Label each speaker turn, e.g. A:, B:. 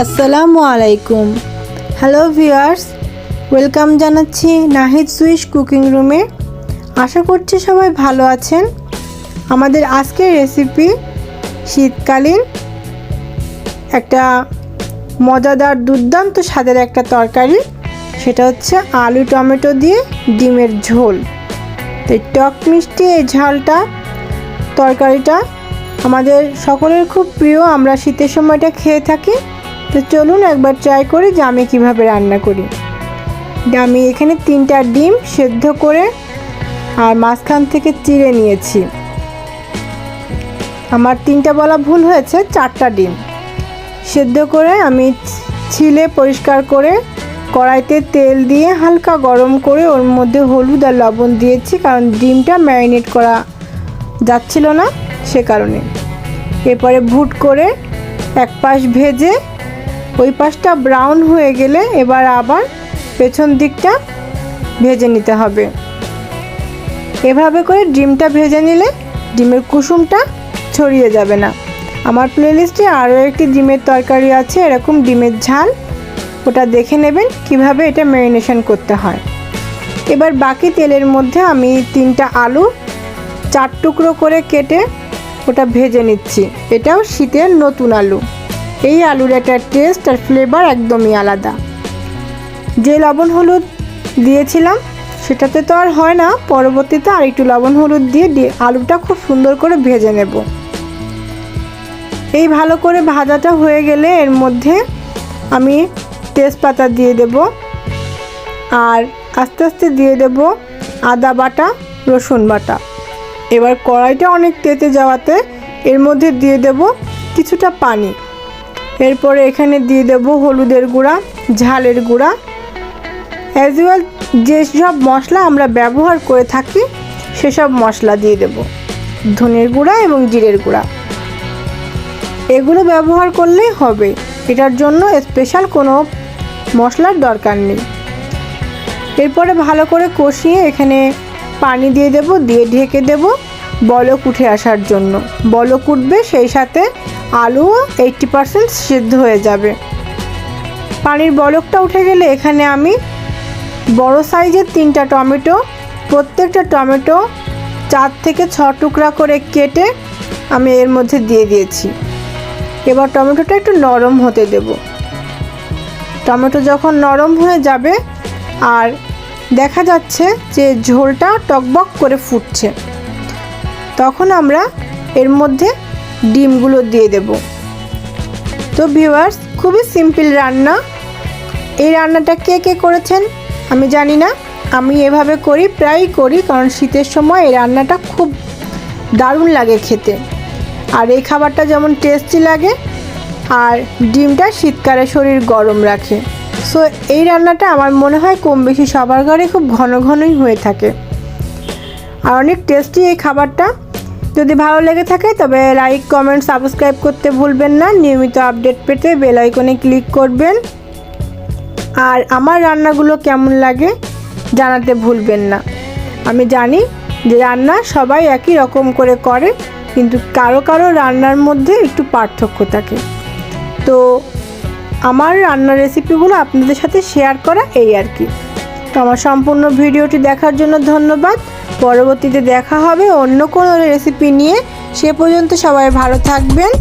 A: আসসালামু আলাইকুম। Hello viewers, welcome জানাচ্ছি নাহিদ সুইস কুকিং রুমে। আশা করছি সবাই ভালো আছেন। আমাদের আজকের রেসিপি শীতকালীন একটা মজাদার দুর্দান্ত স্বাদের একটা তরকারি, সেটা হচ্ছে আলু টমেটো দিয়ে ডিমের ঝোল। তো টক মিষ্টি এই ঝালটা তরকারিটা আমাদের সকলের খুব প্রিয়, আমরা শীতের সময়টা খেয়ে থাকি। তো চলুন একবার ট্রাই করি যে আমি কীভাবে রান্না করি। আমি এখানে 3টা ডিম সেদ্ধ করে আর মাঝখান থেকে চিড়ে নিয়েছি। আমার 3টা বলা ভুল হয়েছে, 4টা ডিম সেদ্ধ করে আমি ছিলে পরিষ্কার করে কড়াইতে তেল দিয়ে হালকা গরম করে ওর মধ্যে হলুদ আর লবণ দিয়েছি, কারণ ডিমটা ম্যারিনেট করা যাচ্ছিল না সে কারণে। এরপরে ভুট করে এক পাশ ভেজে ওই পাশটা ব্রাউন হয়ে গেলে এবার আবার পেছন দিকটা ভেজে নিতে হবে। এভাবে করে ডিমটা ভেজে নিলে ডিমের কুসুমটা ছড়িয়ে যাবে না। আমার প্লেলিস্টে আরও একটি ডিমের তরকারি আছে, এরকম ডিমের ঝাল, ওটা দেখে নেবেন কিভাবে এটা ম্যারিনেশন করতে হয়। এবার বাকি তেলের মধ্যে আমি 3টা আলু 4 টুকরো করে কেটে ওটা ভেজে নিচ্ছি। এটাও শীতের নতুন আলু। এই আলুর একটা টেস্ট আর ফ্লেভার একদমই আলাদা। যে লবণ হলুদ দিয়েছিলাম সেটাতে তো আর হয় না, পরবর্তীতে আর একটু লবণ হলুদ দিয়ে আলুটা খুব সুন্দর করে ভেজে নেব। এই ভালো করে ভাজাটা হয়ে গেলে এর মধ্যে আমি তেজপাতা দিয়ে দেব আর আস্তে আস্তে দিয়ে দেব আদা বাটা, রসুন বাটা। এবার কড়াইটা অনেক তেতে যাওয়াতে এর মধ্যে দিয়ে দেব কিছুটা পানি। এরপরে এখানে দিয়ে দেব হলুদের গুঁড়া, ঝালের গুঁড়া, অ্যাজ ওয়েল যেসব মশলা আমরা ব্যবহার করে থাকি সেসব মশলা দিয়ে দেব। ধনের গুঁড়া এবং জিরের গুঁড়া এগুলো ব্যবহার করলেই হবে, এটার জন্য স্পেশাল কোনো মশলার দরকার নেই। এরপরে ভালো করে কষিয়ে এখানে পানি দিয়ে দেব, দিয়ে ঢেকে দেব বলক উঠে আসার জন্য। বলক উঠবে, সেই সাথে আলুও 80% সিদ্ধ হয়ে যাবে। পানির বলকটা উঠে গেলে এখানে আমি বড় সাইজের 3টা টমেটো, প্রত্যেকটা টমেটো 4 থেকে 6 টুকরা করে কেটে আমি এর মধ্যে দিয়ে দিয়েছি। এবার টমেটোটা একটু নরম হতে দেব। টমেটো যখন নরম হয়ে যাবে আর দেখা যাচ্ছে যে ঝোলটা টকবক করে ফুটছে, তখন আমরা এর মধ্যে ডিমগুলো দিয়ে দেব। তো ভিউয়ার্স, খুবই সিম্পল রান্না। এই রান্নাটা কে কে করেছেন আমি জানি না, আমি এভাবে করি, প্রায়ই করি, কারণ শীতের সময় এই রান্নাটা খুব দারুণ লাগে খেতে। আর এই খাবারটা যেমন টেস্টি লাগে আর ডিমটা শীতকালে শরীর গরম রাখে। সো এই রান্নাটা আমার মনে হয় কম বেশি সবার ঘরে খুব ঘন ঘনই হয়ে থাকে আর অনেক টেস্টি এই খাবারটা। যদি ভালো লেগে থাকে তবে লাইক, কমেন্ট, সাবস্ক্রাইব করতে ভুলবেন না। নিয়মিত আপডেট পেতে বেল আইকনে ক্লিক করবেন। আর আমার রান্নাগুলো কেমন লাগে জানাতে ভুলবেন না। আমি জানি যে রান্না সবাই একই রকম করে করে, কিন্তু কারো কারো রান্নার মধ্যে একটু পার্থক্য থাকে। তো আমার রান্নার রেসিপিগুলো আপনাদের সাথে শেয়ার করা, এই আর কি। তো আমার সম্পূর্ণ ভিডিওটি দেখার জন্য ধন্যবাদ। পরবর্তীতে দেখা হবে অন্য কোনো রেসিপি নিয়ে। সে পর্যন্ত সবাই ভালো থাকবেন।